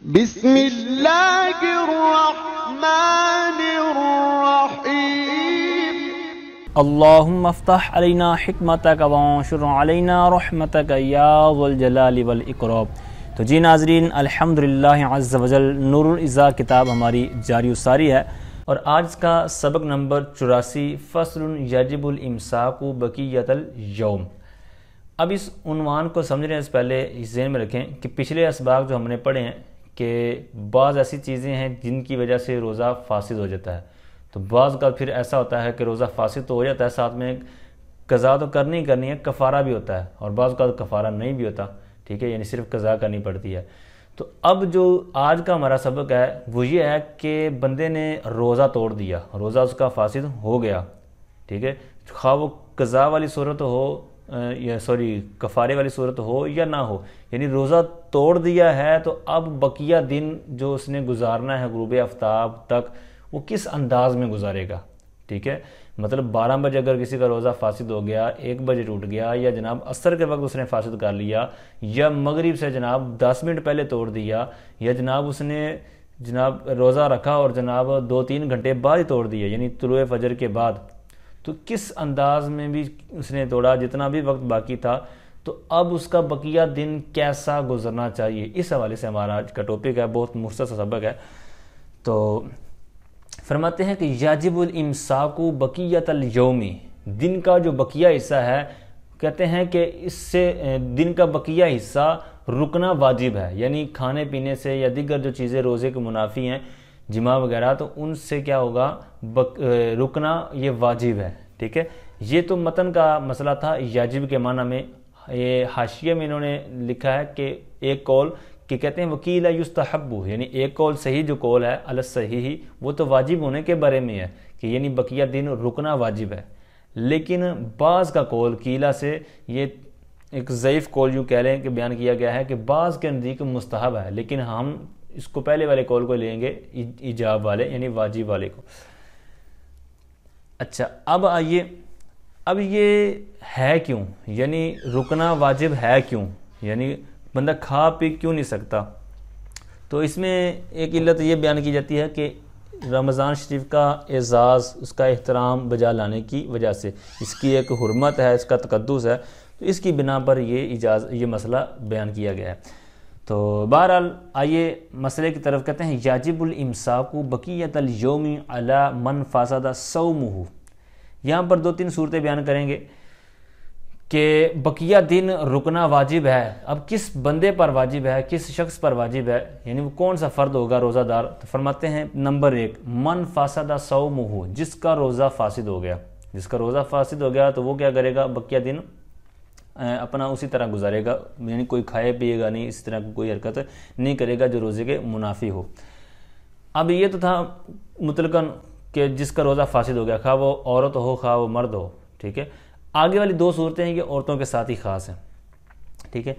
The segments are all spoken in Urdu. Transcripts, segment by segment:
بسم اللہ الرحمن الرحیم اللہم افتح علینا حکمتک وانشر علینا رحمتک یا ذو الجلال والاکرام۔ تو جی ناظرین، الحمدللہ عز وجل نور العزا کتاب ہماری جاری و ساری ہے، اور آج کا سبق نمبر 84 فصل یجب الامساک بقیۃ اليوم۔ اب اس عنوان کو سمجھنے سے پہلے اس ذہن میں رکھیں کہ پچھلے اسباق جو ہم نے پڑھے ہیں کہ بعض ایسی چیزیں ہیں جن کی وجہ سے روزہ فاسد ہو جاتا ہے، تو بعض کا پھر ایسا ہوتا ہے کہ روزہ فاسد تو ہو جاتا ہے، ساتھ میں قضا تو کرنی ہے، کفارہ بھی ہوتا ہے، اور بعض کا کفارہ نہیں بھی ہوتا، ٹھیک ہے، یعنی صرف قضا کرنی پڑتی ہے۔ تو اب جو آج کا ہمارا سبق ہے وہ یہ ہے کہ بندے نے روزہ توڑ دیا، روزہ اس کا فاسد ہو گیا، ٹھیک ہے، خواہ وہ قضا والی صورت ہو یا کفارے والی صورت ہو یا نہ ہو، یعنی روزہ توڑ دیا ہے تو اب بقیہ دن جو اس نے گزارنا ہے غروب آفتاب تک وہ کس انداز میں گزارے گا، ٹھیک ہے، مطلب 12 بجے اگر کسی کا روزہ فاسد ہو گیا، 1 بجے ٹوٹ گیا، یا جناب عصر کے وقت اس نے فاسد کر لیا، یا مغرب سے جناب 10 منٹ پہلے توڑ دیا، یا جناب اس نے روزہ رکھا اور جناب 2-3 گھنٹے بعد ہی توڑ دیا، یعنی طلوع فجر کے بعد، تو کس انداز میں بھی اس نے توڑا، جتنا بھی وقت باقی تھا، تو اب اس کا بقیہ دن کیسا گزرنا چاہیے، اس حوالے سے ہمارا آج کا ٹاپک ہے، بہت مختصر سبق ہے۔ تو فرماتے ہیں کہ یجب الامساک بقیۃ اليوم، دن کا جو بقیہ حصہ ہے، کہتے ہیں کہ اس سے دن کا بقیہ حصہ رکنا واجب ہے، یعنی کھانے پینے سے یا دیگر جو چیزیں روزے کے منافی ہیں، جماع وغیرہ، تو ان سے کیا ہوگا، رکنا یہ واجب ہے، ٹھیک ہے۔ یہ تو متن کا مسئلہ تھا یجب کے معنی میں، یہ حاشیے میں انہوں نے لکھا ہے کہ ایک قول کہ کہتے ہیں وکیل یستحب، یعنی ایک قول صحیح جو قول ہے علی الصحیح وہ تو واجب ہونے کے بارے میں ہے کہ یعنی بقیہ دن رکنا واجب ہے، لیکن بعض کا قول قیلہ سے یہ ایک ضعیف قول یوں کہہ لیں کہ بیان کیا گیا ہے کہ بعض کے نزدیک مستحب ہے، لیکن ہم اس کو پہلے والے قول کو لیں گے، ایجاب والے یعنی واجب والے کو۔ اچھا، اب آئیے، اب یہ ہے کیوں، یعنی رکنا واجب ہے کیوں، یعنی بندہ کھا پی کیوں نہیں سکتا؟ تو اس میں ایک علت یہ بیان کی جاتی ہے کہ رمضان شریف کا اعزاز، اس کا احترام بجا لانے کی وجہ سے، اس کی ایک حرمت ہے، اس کا تقدس ہے، تو اس کی بنا پر یہ مسئلہ بیان کیا گیا ہے۔ تو بہرحال آئیے مسئلے کی طرف، کہتے ہیں یجب الامساک بقیۃ اليوم علی من فسد صومہ۔ یہاں پر 2-3 صورتیں بیان کریں گے کہ بقیہ دن رکنا واجب ہے، اب کس بندے پر واجب ہے، کس شخص پر واجب ہے، یعنی وہ کون سا فرد ہوگا روزہ دار؟ تو فرماتے ہیں نمبر 1 من فسد صومہ، جس کا روزہ فاسد ہو گیا، جس کا روزہ فاسد ہو گیا تو وہ کیا کرے گا، بقیہ دن اپنا اسی طرح گزارے گا، یعنی کوئی کھائے پیے گا نہیں، اس طرح کی کوئی حرکت نہیں کرے گا جو روزے کے منافی ہو۔ اب یہ تو تھا مطلقاً کہ جس کا روزہ فاسد ہو گیا، خواہ وہ عورت ہو خواہ وہ مرد ہو، ٹھیک ہے۔ آگے والی 2 صورتیں ہیں یہ عورتوں کے ساتھ ہی خاص ہیں، ٹھیک ہے۔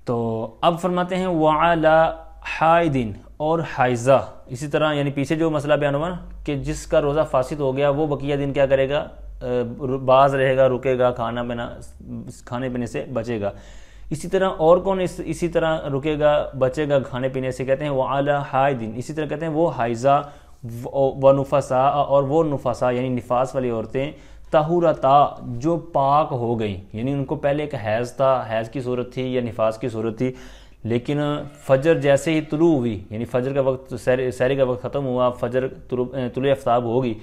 تو اب فرماتے ہیں وعلی حائض، اور حائضہ، اسی طرح یعنی پیچھے جو مسئلہ بیان ہوا نا کہ جس کا روزہ فاسد ہو گیا وہ بقیہ دن کیا کرے گا، باز رہے گا، رکے گا، کھانے پینے سے بچے گا۔ اسی طرح اور کون اسی طرح رکے گا بچے گا کھانے پینے سے، کہتے ہیں وعلی حائض، اسی طرح کہتے ہیں وہ حائضہ و نفساء، اور وہ نفساء یعنی نفاس والی عورتیں، طہورتا جو پاک ہو گئیں، یعنی ان کو پہلے ایک حیض تھا، حیض کی صورت تھی یا نفاس کی صورت تھی، لیکن فجر جیسے ہی طلوع ہوئی، یعنی فجر کا وقت، سحری کا وقت ختم ہوا، فجر طلوع آفتاب ہوگی،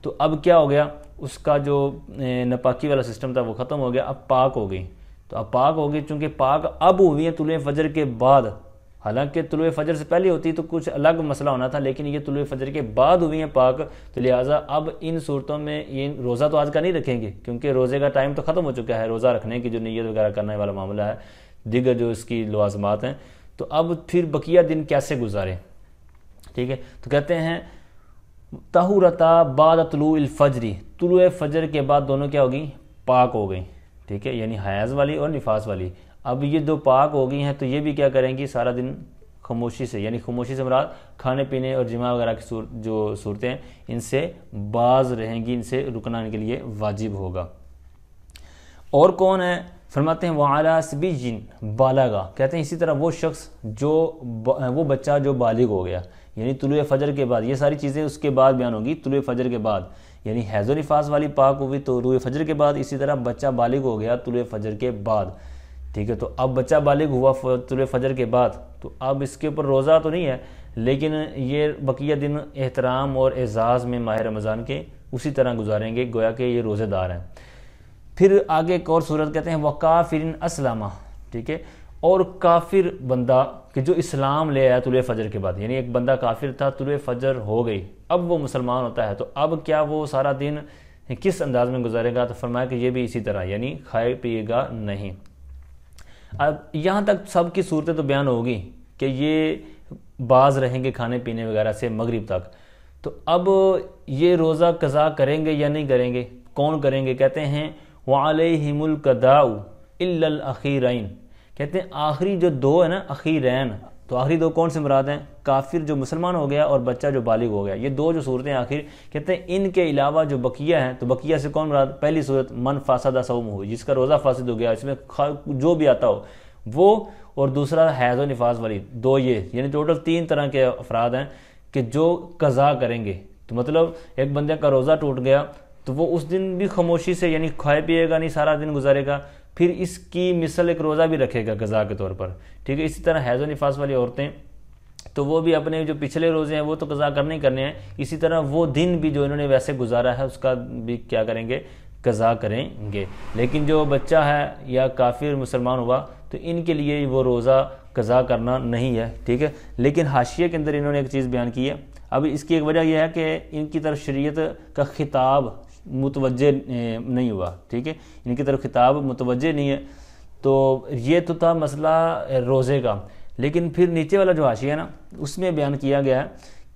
تو اب کیا ہو گیا، اس کا جو ناپاکی والا سسٹم تھا وہ ختم ہو گیا، اب پاک ہو گئی، تو اب پاک ہو گئی، چونکہ پاک اب ہوئی ہیں طلوع فجر کے بعد، حالانکہ طلوع فجر سے پہلے ہوتی تو کچھ الگ مسئلہ ہونا تھا، لیکن یہ طلوع فجر کے بعد ہوئی ہیں پاک، تو لہٰذا اب ان صورتوں میں یہ روزہ تو آج کا نہیں رکھیں گے، کیونکہ روزے کا ٹائم تو ختم ہو چکا ہے، روزہ رکھنے کی جو نیت وغیرہ کرنے والا معاملہ ہے، دیگر جو اس کی لوازمات ہیں، تو اب پھر بقیہ دن کیسے گزاریں، ٹھیک ہے۔ تو کہتے ہیں طہورتا بعد طلوع الفجر، طلوع فجر کے بعد دونوں کیا ہوگی، پاک ہو گئیں، ٹھیک ہے، یعنی حیض والی اور نفاس والی۔ اب یہ 2 پاک ہو گئی ہیں تو یہ بھی کیا کریں گی، سارا دن خاموشی سے، یعنی خاموشی سے مراد کھانے پینے اور جماع وغیرہ کی جو صورتیں ہیں ان سے باز رہیں گی، ان سے رکنا ان کے لیے واجب ہوگا۔ اور کون ہے، فرماتے ہیں وَعَلَىٰ صِبِيٍّ بالغ، کہتے ہیں اسی طرح وہ شخص وہ بچہ جو بالغ ہو گیا، یعنی طلوع فجر کے بعد، یہ ساری چیزیں اس کے بعد بیان ہوگی، طلوع فجر کے بعد، یعنی حیض و نفاس والی پاک ہوئی طلوع فجر کے بعد، اسی طرح بچہ بالغ ہو گیا طلوع فجر کے بعد، ٹھیک ہے۔ تو اب بچہ بالغ ہوا طلوع فجر کے بعد، تو اب اس کے اوپر روزہ تو نہیں ہے، لیکن یہ بقیہ دن احترام اور اعزاز میں ماہ رمضان کے اسی طرح گزاریں گے گویا کہ یہ روزے دار ہیں۔ پھر آگے ایک اور صورت کہتے ہیں وَقَافِرٍ أَسْلَمَ، ٹھیک ہے، اور کافر بندہ کہ جو اسلام لے آیا طلوع فجر کے بعد، یعنی ایک بندہ کافر تھا، طلوع فجر ہو گئی، اب وہ مسلمان ہوتا ہے، تو اب کیا وہ سارا دن کس انداز میں گزارے گا؟ تو فرمایا کہ یہ بھی اسی طرح، یعنی کھائے پیے گا نہیں۔ اب یہاں تک سب کی صورتیں تو بیان ہوگی کہ یہ باز رہیں گے کھانے پینے وغیرہ سے مغرب تک، تو اب یہ روزہ قضا کریں گے یا نہیں کریں گے؟ کون کریں گے؟ کہتے ہیں وَعَلَيْهِمُ الْقَضَاءُ إِلَّا الْأَخِيرَيْنِ، کہتے ہیں آخری جو دو ہے نا اخیرین، تو آخری دو کون سے مراد ہیں؟ کافر جو مسلمان ہو گیا اور بچہ جو بالغ ہو گیا، یہ دو جو صورتیں آخر، کہتے ہیں ان کے علاوہ جو بقیہ ہیں، تو بقیہ سے کون مراد؟ پہلی صورت من فاسد صومہ، جس کا روزہ فاسد ہو گیا، اس میں جو بھی آتا ہو وہ، اور دوسرا حیض و نفاس والی، دو یہ، یعنی ٹوٹل 3 طرح کے افراد ہیں کہ جو قضا کریں گے۔ تو مطلب ایک بندے کا روزہ ٹوٹ گیا تو وہ اس دن بھی خاموشی سے، یعنی کھائے پیے گا نہیں، سارا دن گزارے گا، پھر اس کی مثل ایک روزہ بھی رکھے گا قضا کے طور پر، ٹھیک ہے۔ اسی طرح حیض و نفاس والی عورتیں تو وہ بھی اپنے جو پچھلے روزے ہیں وہ تو قضا کرنے ہی کرنے ہیں، اسی طرح وہ دن بھی جو انہوں نے ویسے گزارا ہے اس کا بھی کیا کریں گے؟ قضا کریں گے۔ لیکن جو بچہ ہے یا کافر مسلمان ہوا تو ان کے لیے وہ روزہ قضا کرنا نہیں ہے، ٹھیک ہے۔ لیکن حاشیے کے اندر انہوں نے ایک چیز بیان کی ہے، اب اس کی ایک وجہ یہ ہے کہ ان کی طرف شریعت کا خطاب متوجہ نہیں ہوا، ٹھیک ہے، ان کی طرف خطاب متوجہ نہیں ہے، تو یہ تو تھا مسئلہ روزے کا۔ لیکن پھر نیچے والا جو حاشیہ ہے نا، اس میں بیان کیا گیا ہے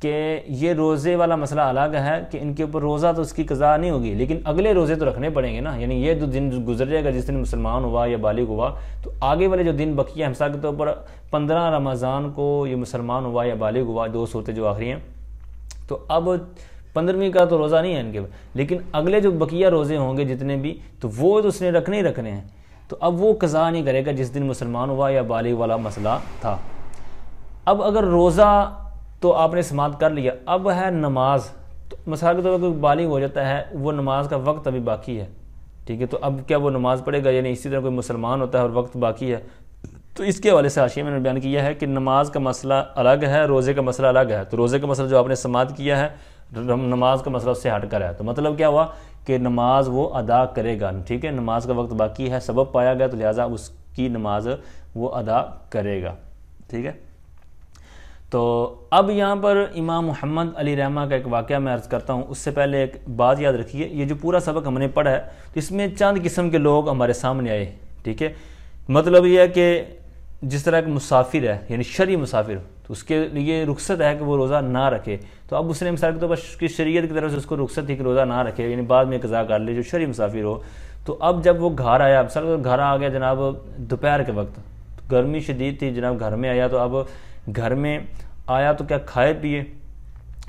کہ یہ روزے والا مسئلہ الگ ہے کہ ان کے اوپر روزہ تو اس کی قضا نہیں ہوگی، لیکن اگلے روزے تو رکھنے پڑیں گے نا، یعنی یہ جو دن گزر جائے گا جس دن مسلمان ہوا یا بالغ ہوا، تو آگے والے جو دن بقیہ مثال کے طور پر 15 رمضان کو یہ مسلمان ہوا یا بالغ ہوا، 2 صورتیں جو آخری ہیں، تو اب 15ویں کا تو روزہ نہیں ہے ان کے، لیکن اگلے جو بقیہ روزے ہوں گے جتنے بھی، تو وہ تو اس نے رکھنے ہی رکھنے ہیں، تو اب وہ قضا نہیں کرے گا جس دن مسلمان ہوا یا بالغ والا مسئلہ تھا۔ اب اگر روزہ تو آپ نے سماعت کر لیا، اب ہے نماز، تو مثال کے طور پر کوئی بالغ ہو جاتا ہے، وہ نماز کا وقت ابھی باقی ہے، ٹھیک ہے، تو اب کیا وہ نماز پڑھے گا؟ یعنی اسی طرح کوئی مسلمان ہوتا ہے اور وقت باقی ہے، تو اس کے حوالے سے حاشیے میں نے بیان کیا ہے کہ نماز کا مسئلہ الگ ہے، روزے کا مسئلہ الگ ہے، تو روزے کا مسئلہ جو آپ نے سماعت کیا ہے، نماز کا مسئلہ اس سے ہٹ کر ہے، تو مطلب کیا ہوا کہ نماز وہ ادا کرے گا، ٹھیک ہے، نماز کا وقت باقی ہے، سبب پایا گیا تو لہٰذا اس کی نماز وہ ادا کرے گا، ٹھیک ہے۔ تو اب یہاں پر امام محمد علی رحمہ کا ایک واقعہ میں عرض کرتا ہوں، اس سے پہلے ایک بات یاد رکھیے، یہ جو پورا سبق ہم نے پڑھا ہے تو اس میں چند قسم کے لوگ ہمارے سامنے آئے، ٹھیک ہے، مطلب یہ ہے کہ جس طرح ایک مسافر ہے، یعنی شرعی مسافر، تو اس کے لیے رخصت ہے کہ وہ روزہ نہ رکھے، تو اب اس نے مثال کے طور پر شریعت کی طرف سے اس کو رخصت تھی کہ روزہ نہ رکھے، یعنی بعد میں قضا کر لے جو شرعی مسافر ہو، تو اب جب وہ گھر آیا، مثال گھر آ گیا جناب دوپہر کے وقت، گرمی شدید تھی جناب، گھر میں آیا، تو اب گھر میں آیا تو کیا کھائے پیے،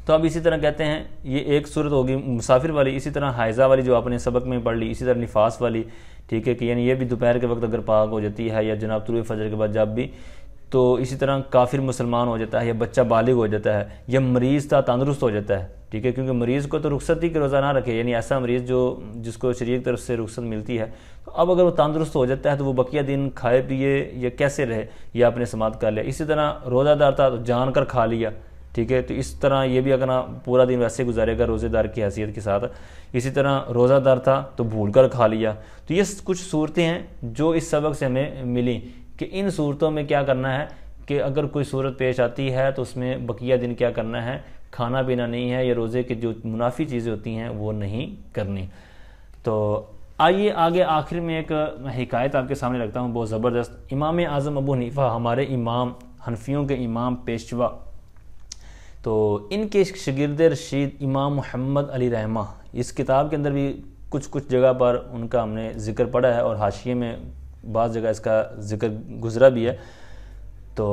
تو اب اسی طرح کہتے ہیں یہ ایک صورت ہوگی مسافر والی، اسی طرح حائضہ والی جو آپ نے سبق میں پڑھ لی، اسی طرح نفاس والی، ٹھیک ہے، کہ یعنی یہ بھی دوپہر کے وقت اگر پاک ہو جاتی ہے یا جناب طلوع فجر کے بعد جب بھی، تو اسی طرح کافر مسلمان ہو جاتا ہے یا بچہ بالغ ہو جاتا ہے یا مریض تھا تندرست ہو جاتا ہے، ٹھیک ہے، کیونکہ مریض کو تو رخصت تھی کہ روزہ نہ رکھے، یعنی ایسا مریض جس کو شریعت کی طرف سے رخصت ملتی ہے، تو اب اگر وہ تندرست ہو جاتا ہے تو وہ بقیہ دن کھائے پیے یا کیسے رہے یہ آپ نے سماعت کر لیا۔ اسی طرح روزہ دار تھا تو جان کر کھا لیا، ٹھیک ہے، تو اس طرح یہ بھی اگر پورا دن ویسے گزارے گا روزے دار کی حیثیت کے ساتھ۔ اسی طرح روزہ دار تھا تو بھول کر کھا لیا۔ تو یہ کچھ صورتیں ہیں جو اس سبق سے ہمیں ملیں کہ ان صورتوں میں کیا کرنا ہے کہ اگر کوئی صورت پیش آتی ہے تو اس میں بقیہ دن کیا کرنا ہے، کھانا پینا نہیں ہے، یا روزے کی جو منافی چیزیں ہوتی ہیں وہ نہیں کرنی۔ تو آئیے آگے آخر میں ایک حکایت آپ کے سامنے رکھتا ہوں بہت زبردست۔ امام اعظم ابو حنیفہ، ہمارے امام، حنفیوں کے امام پیشوا، تو ان کے شاگرد رشید امام محمد علی رحمہ، اس کتاب کے اندر بھی کچھ جگہ پر ان کا ہم نے ذکر پڑھا ہے اور حاشیے میں بعض جگہ اس کا ذکر گزرا بھی ہے۔ تو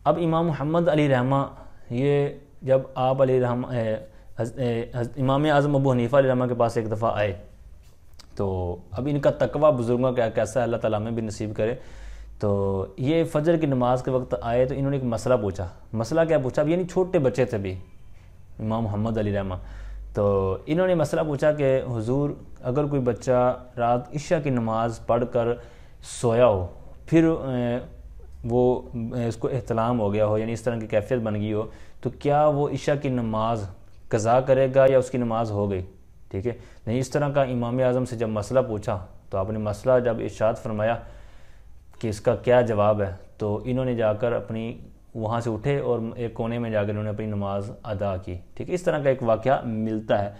اب امام محمد علی رحمہ یہ جب آپ علی رحمہ امام اعظم ابو حنیفہ علیہ رحمہ کے پاس ایک دفعہ آئے تو اب ان کا تقویٰ بزرگوں کا کیسا ہے اللہ تعالیٰ ہمیں بھی نصیب کرے. تو یہ فجر کی نماز کے وقت آئے تو انہوں نے ایک مسئلہ پوچھا. مسئلہ کیا پوچھا؟ اب یعنی چھوٹے بچے تھے بھی امام محمد علی رحمہ. تو انہوں نے مسئلہ پوچھا کہ حضور اگر کوئی بچہ رات عشاء کی نماز پڑھ کر سویا ہو، پھر وہ اس کو احتلام ہو گیا ہو، یعنی اس طرح کی کیفیت بن گئی ہو، تو کیا وہ عشاء کی نماز قضا کرے گا یا اس کی نماز ہو گئی؟ ٹھیک ہے. نہیں، اس طرح کا امام اعظم سے جب مسئلہ پوچھا تو آپ نے مسئلہ جب ارشاد فرمایا کہ اس کا کیا جواب ہے، تو انہوں نے جا کر اپنی وہاں سے اٹھے اور ایک کونے میں جا کر انہوں نے اپنی نماز ادا کی. ٹھیک ہے، اس طرح کا ایک واقعہ ملتا ہے.